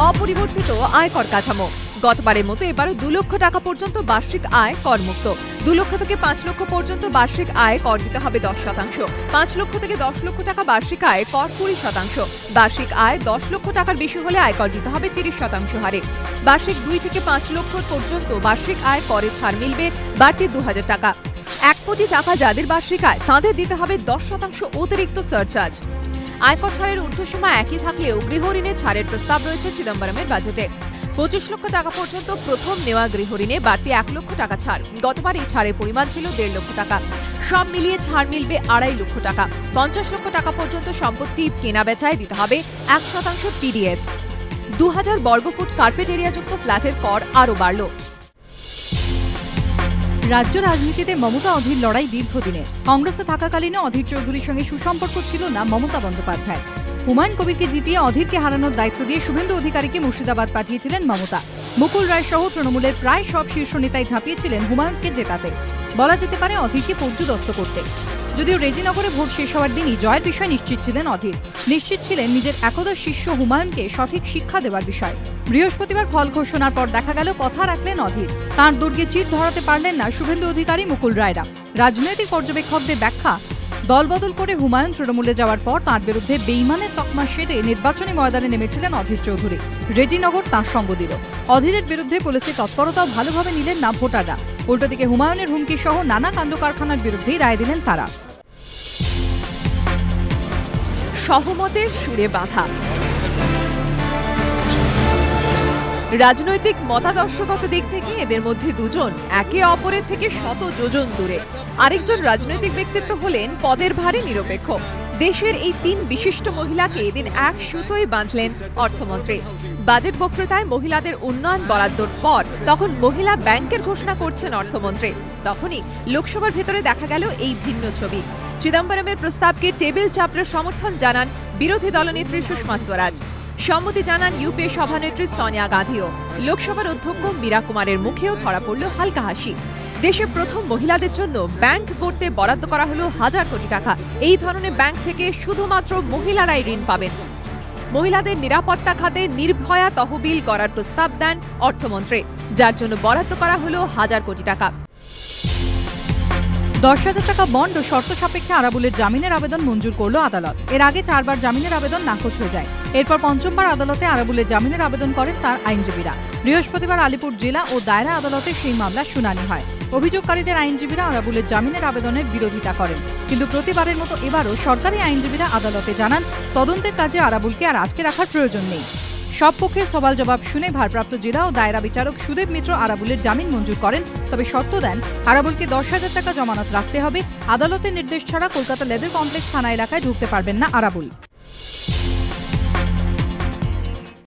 অপরিবর্তিত আয়কর কাঠামো। গতবারের মতো এবারও 2 লক্ষ টাকা পর্যন্ত বার্ষিক আয় করমুক্ত। 2 লক্ষ থেকে 5 লক্ষ পর্যন্ত বার্ষিক আয় কর দিতে হবে 10%। 5 লক্ষ থেকে 10 লক্ষ টাকা বার্ষিক আয় কর 20%। বার্ষিক আয় 10 লক্ষ টাকার বেশি হলে আয়কর দিতে হবে 30% হারে। বার্ষিক 2 থেকে 5 লক্ষ পর্যন্ত বার্ষিক আয় করে ছাড় মিলবে বাড়তি 2000 টাকা। 1 কোটি টাকা যাদের বার্ষিক আয় তাদের দিতে হবে 10% অতিরিক্ত সারচার্জ। আয়কর ছাড়ের ঊর্ধ্বসীমা একই থাকলেও গৃহ ঋণে ছাড়ের প্রস্তাব রয়েছে চিদম্বরমের বাজেটে। 25 লক্ষ টাকা পর্যন্ত প্রথম নেওয়া গৃহ ঋণে বাড়তি 1 লক্ষ টাকা ছাড়। গতবার এই ছাড়ের পরিমাণ ছিল 1.5 লক্ষ টাকা। সব মিলিয়ে ছাড় মিলবে 2.5 লক্ষ টাকা। 50 লক্ষ টাকা পর্যন্ত সম্পত্তি কেনা বেচায় দিতে হবে 1% টিডিএস। 2000 বর্গফুট কার্পেট এরিয়াযুক্ত ফ্ল্যাটের কর আরও বাড়ল। রাজ্য রাজনীতিতে মমতা অধীর লড়াই দীর্ঘদিনের। কংগ্রেসে থাকাকালীনও অধীর চৌধুরীর সঙ্গে সুসম্পর্ক ছিল না মমতা বন্দ্যোপাধ্যায়। হুমায়ুন কবিরকে জিতিয়ে অধীরকে হারানোর দায়িত্ব দিয়ে শুভেন্দু অধিকারীকে মুর্শিদাবাদ পাঠিয়েছিলেন মমতা। মুকুল রায় সহ তৃণমূলের প্রায় সব শীর্ষ নেতাই ঝাঁপিয়েছিলেন হুমায়ুনকে জেতাতে। বলা যেতে পারে অধীরকে পর্যুদস্ত করতে। যদিও রেজিনগরে ভোট শেষ হওয়ার দিনই জয়ের বিষয় নিশ্চিত ছিলেন অধীর। নিশ্চিত ছিলেন নিজের একদা শিষ্য হুমায়ুনকে সঠিক শিক্ষা দেওয়ার বিষয়। বৃহস্পতিবার ফল ঘোষণার পর দেখা গেল কথা রাখলেন অধীর। তাঁর দুর্গে চির ধরাতে পারলেন না শুভেন্দু অধিকারী, মুকুল রায়রা। রাজনৈতিক পর্যবেক্ষকদের ব্যাখ্যা, দলবদল করে হুমায়ুন তৃণমূলে যাওয়ার পর তাঁর বিরুদ্ধে বেইমানের তকমা সেরে নির্বাচনী ময়দানে নেমেছিলেন অধীর চৌধুরী। রেজিনগর তাঁর সঙ্গ দিল। অধীরের বিরুদ্ধে পুলিশের তৎপরতাও ভালোভাবে নিলেন না ভোটাররা। উল্টো দিকে হুমায়ুনের হুমকি সহ নানা কাণ্ড কারখানার বিরুদ্ধেই রায় দিলেন তারা। সহমতের সুরে বাধা। রাজনৈতিক মতাদর্শগত দিক থেকে এদের মধ্যে দুজন একে অপরের থেকে শত যোজন দূরে। আরেকজন রাজনৈতিক ব্যক্তিত্ব হলেন পদের ভারে নিরপেক্ষ। দেশের এই 3 বিশিষ্ট মহিলাকে এদিন এক সুতোয় বাঁধলেন অর্থমন্ত্রী। বাজেট বক্তৃতায় মহিলাদের উন্নয়ন বরাদ্দর পর তখন মহিলা ব্যাংকের ঘোষণা করছেন অর্থমন্ত্রী। তখনই লোকসভার ভেতরে দেখা গেল এই ভিন্ন ছবি। চিদম্বরমের প্রস্তাবকে টেবিল চাপড়ে সমর্থন জানান বিরোধী দলনেত্রী সুষমা স্বরাজ। সম্মতি জানান ইউপিএ সভানেত্রী সোনিয়া গান্ধীও। লোকসভার অধ্যক্ষ মীরা কুমারের মুখেও ধরা পড়ল হালকা হাসি। দেশে প্রথম মহিলাদের জন্য ব্যাংক গড়তে বরাদ্দ করা হলো 1000 কোটি টাকা। এই ধরনের ব্যাংক থেকে শুধুমাত্র মহিলারাই ঋণ পাবেন। মহিলাদের নিরাপত্তা খাতে নির্ভয়া তহবিল করার প্রস্তাব দেন অর্থমন্ত্রী, যার জন্য বরাদ্দ করা হলো 1000 কোটি টাকা। 10,000 টাকা বন্ড ও শর্ত সাপেক্ষে আরাবুলের জামিনের আবেদন মঞ্জুর করল আদালত। এর আগে 4 বার জামিনের আবেদন নাকচ হয়ে যায়। এরপর পঞ্চমবার আদালতে আরাবুলের জামিনের আবেদন করেন তার আইনজীবীরা। বৃহস্পতিবার আলিপুর জেলা ও দায়রা আদালতে সেই মামলার শুনানি হয়। অভিযোগকারীদের আইনজীবীরা আরাবুলের জামিনের আবেদনের বিরোধিতা করেন। কিন্তু প্রতিবারের মতো এবারও সরকারি আইনজীবীরা আদালতে জানান তদন্তের কাজে আরাবুলকে আর আটকে রাখার প্রয়োজন নেই। সব পক্ষের সওয়াল জবাব শুনে ভারপ্রাপ্ত জেলা ও দায়রা বিচারক সুদেব মিত্র আরাবুলের জামিন মঞ্জুর করেন। তবে শর্ত দেন আরাবুলকে 10,000 টাকা জমানত রাখতে হবে। আদালতের নির্দেশ ছাড়া কলকাতা লেদার কমপ্লেক্স থানা এলাকায় ঢুকতে পারবেন না আরাবুল।